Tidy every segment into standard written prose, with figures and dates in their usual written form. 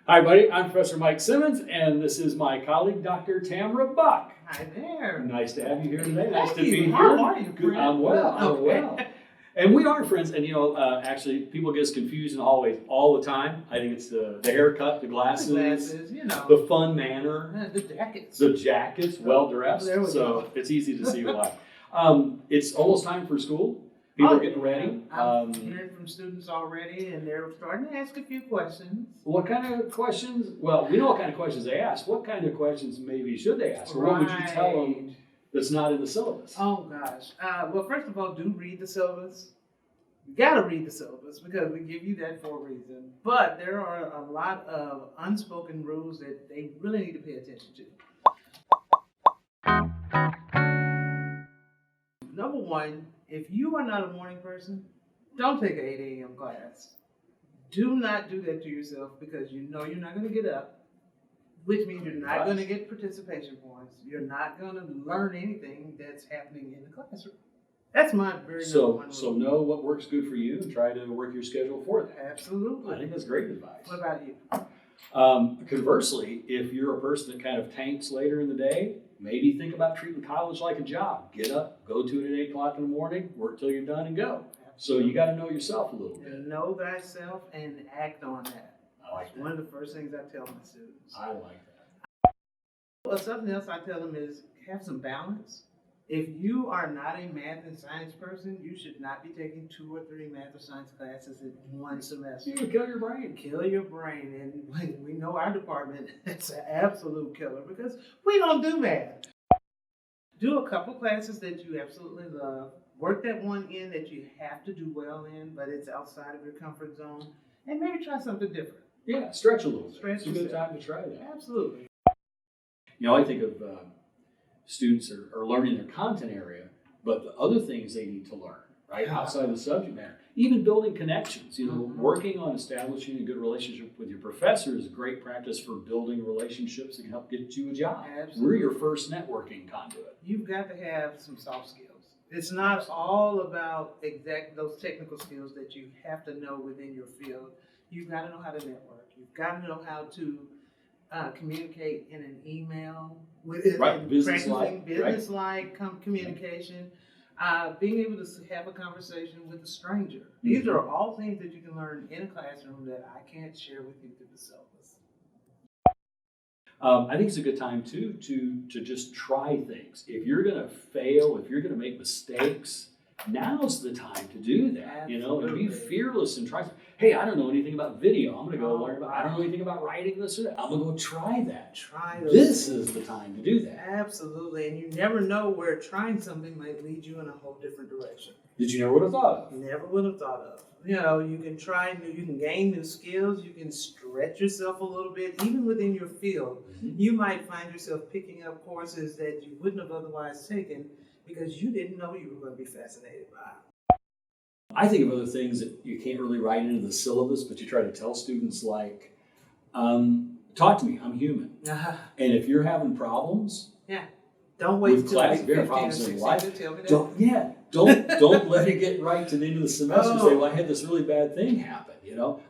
Hi, buddy. I'm Professor Mike Simmons, and this is my colleague, Dr. Tamara Buck. Hi there. Nice to have you here today. Nice to Thank be you. here. How are you, Good. friend? I'm well. I'm well. And we are friends. And actually, people get us confused in the hallways all the time. I think it's the haircut, the glasses, the fun manner, the jackets. the jackets, well dressed. There we So go. it's easy to see why. It's almost time for school. People are getting ready. I'm hearing from students already, and they're starting to ask a few questions. What kind of questions? Well, we know what kind of questions they ask. What kind of questions maybe should they ask? Or what would you tell them that's not in the syllabus? Oh, gosh. Well, first of all, do read the syllabus. You got to read the syllabus because we give you that for a reason. But there are a lot of unspoken rules that they really need to pay attention to. Number one, if you are not a morning person, don't take an 8 a.m. class. Do not do that to yourself because you know you're not going to get up, which means you're not going to get participation points. You're not going to learn anything that's happening in the classroom. That's my very number one rule. So know what works good for you and try to work your schedule for that. Absolutely. I think that's great advice. What about you? Conversely, if you're a person that kind of tanks later in the day, maybe think about treating college like a job. Get up, go to it at 8 o'clock in the morning, work till you're done and go. So you got to know yourself a little bit. Know thyself and act on that. I like that. One of the first things I tell my students. I like that. Well, something else I tell them is have some balance. If you are not a math and science person, you should not be taking 2 or 3 math or science classes in one semester. You can kill your brain. Kill your brain. And we know our department is an absolute killer because we don't do math. Do a couple classes that you absolutely love. Work that one in that you have to do well in, but it's outside of your comfort zone. And maybe try something different. Yeah, stretch a little bit. It's a good yourself. time to try that. Absolutely. I think of students are learning their content area, but the other things they need to learn, right, outside the subject matter. Even building connections, working on establishing a good relationship with your professor is a great practice for building relationships that can help get you a job. Absolutely. We're your first networking conduit. You've got to have some soft skills. It's not all about those technical skills that you have to know within your field. You've got to know how to network. You've got to know how to communicate in an email, business-like communication, being able to have a conversation with a stranger. These are all things that you can learn in a classroom that I can't share with you through the syllabus. I think it's a good time too to just try things. If you're going to fail, if you're going to make mistakes, now's the time to do that. And be fearless and try. Hey, I don't know anything about video. I'm going to go learn about. I don't know anything about writing this or that. I'm going to go try that. This is the time to do that. Absolutely, and you never know where trying something might lead you in a whole different direction. That you never would have thought of. Never would have thought of. You can try you can gain new skills. You can stretch yourself a little bit, even within your field. You might find yourself picking up courses that you wouldn't have otherwise taken because you didn't know you were going to be fascinated by. I think of other things that you can't really write into the syllabus, but you try to tell students like, talk to me, I'm human. And if you're having problems, don't wait with class, if you're having problems in life, don't let it get right to the end of the semester and say, well, I had this really bad thing happen.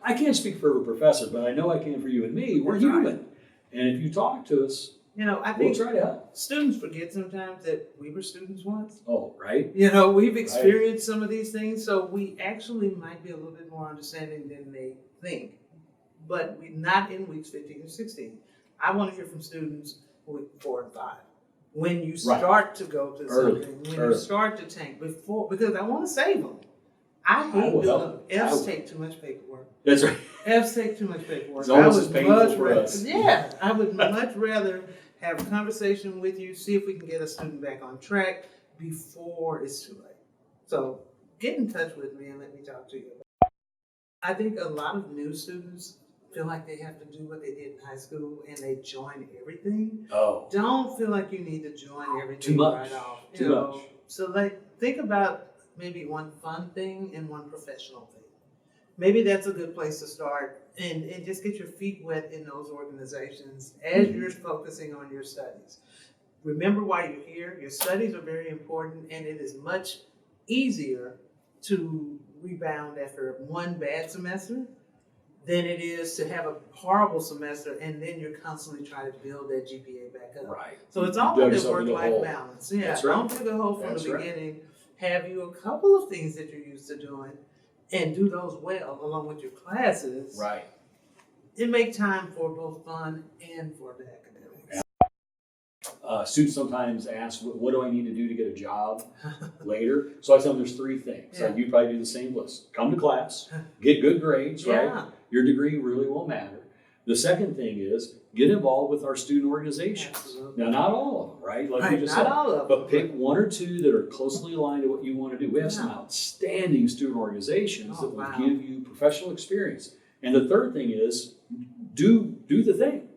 I can't speak for every professor, but I know I can for you and me. We're human. And if you talk to us, I think we'll try to help. Students forget sometimes that we were students once. Oh, right. We've experienced some of these things, so we actually might be a little bit more understanding than they think. But we're not in weeks 15 and 16. I want to hear from students week 4 and 5. When you start to go to something, when you start to tank because I want to save them. I hate doing them. F's take too much paperwork. That's right. F's take too much paperwork. It's almost as painful for us. Yeah, I would much rather have a conversation with you, see if we can get a student back on track before it's too late. So get in touch with me and let me talk to you. I think a lot of new students feel like they have to do what they did in high school and they join everything. Oh. Don't feel like you need to join everything Too much. right off. Too much. So think about maybe one fun thing and one professional thing. Maybe that's a good place to start and just get your feet wet in those organizations as you're focusing on your studies. Remember why you're here. Your studies are very important, and it is much easier to rebound after one bad semester than it is to have a horrible semester and then you're constantly trying to build that GPA back up. Right. So it's You all dug about that yourself in the hole. work-life balance. Yeah, That's right. don't dig a hole from That's the right. beginning. Have you a couple of things that you're used to doing and do those well along with your classes. Right. And make time for both fun and for the academics. Students sometimes ask, what do I need to do to get a job later? So I tell them there's three things. Yeah. Like you probably do the same list. Come to class, get good grades, right? Yeah. Your degree really won't matter. The second thing is get involved with our student organizations. Absolutely. Now, not all of them, right? Like you just not said, all of them. but pick one or two that are closely aligned to what you want to do. We have some outstanding student organizations that will wow. give you professional experience. And the third thing is do the thing.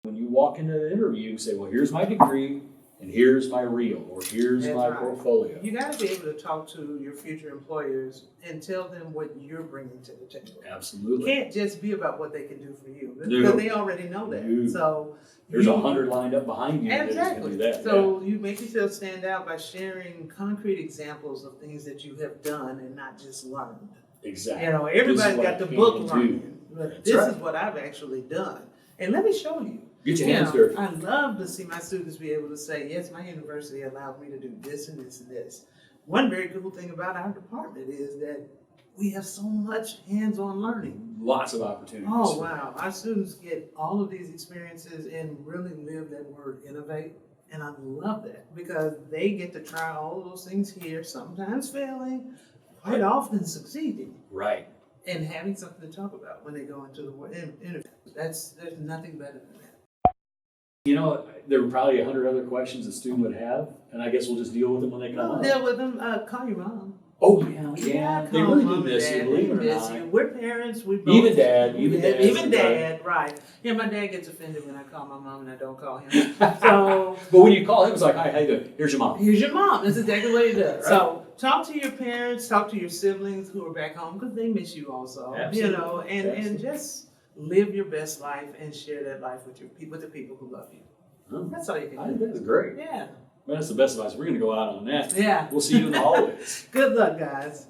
When you walk into an interview, you say, well, here's my degree and here's my reel or here's That's my right. portfolio. You got to be able to talk to your future employers and tell them what you're bringing to the table. Absolutely. It can't just be about what they can do for you because No. they already know that. No. So There's 100 lined up behind you that exactly. can do that. So you make yourself stand out by sharing concrete examples of things that you have done and not just learned. Yeah. Exactly. You know, This is everybody's what got I the can book do. learning, but That's this right. is what I've actually done. And let me show you. Get your You hands know, dirty. I love to see my students be able to say, yes, my university allowed me to do this and this and this. One very cool thing about our department is that we have so much hands-on learning. Lots of opportunities. Oh, wow. Our students get all of these experiences and really live that word innovate. And I love that because they get to try all of those things here, sometimes failing, quite often succeeding, Right. and having something to talk about when they go into the interview. There's nothing better than that. You know, there were probably 100 other questions a student would have, and I guess we'll just deal with them when they come I'll up. deal with them. Call your mom. Oh, yeah. They call really mom do miss and you, dad. believe it They or miss not. you. We're parents. We both. Even dad. Even dad. Even dad, right. Yeah, my dad gets offended when I call my mom and I don't call him. So, But when you call him, it's like, hi, how you doing? Here's your mom. here's your mom. That's exactly what he does. Right. So, talk to your parents, talk to your siblings who are back home because they miss you also. Absolutely. You know, and Absolutely. just live your best life and share that life with the people who love you. Huh. That's all you I can think do. that's great. Yeah. Well, that's the best advice. We're going to go out on that. Yeah. We'll see you in the hallways. Good luck, guys.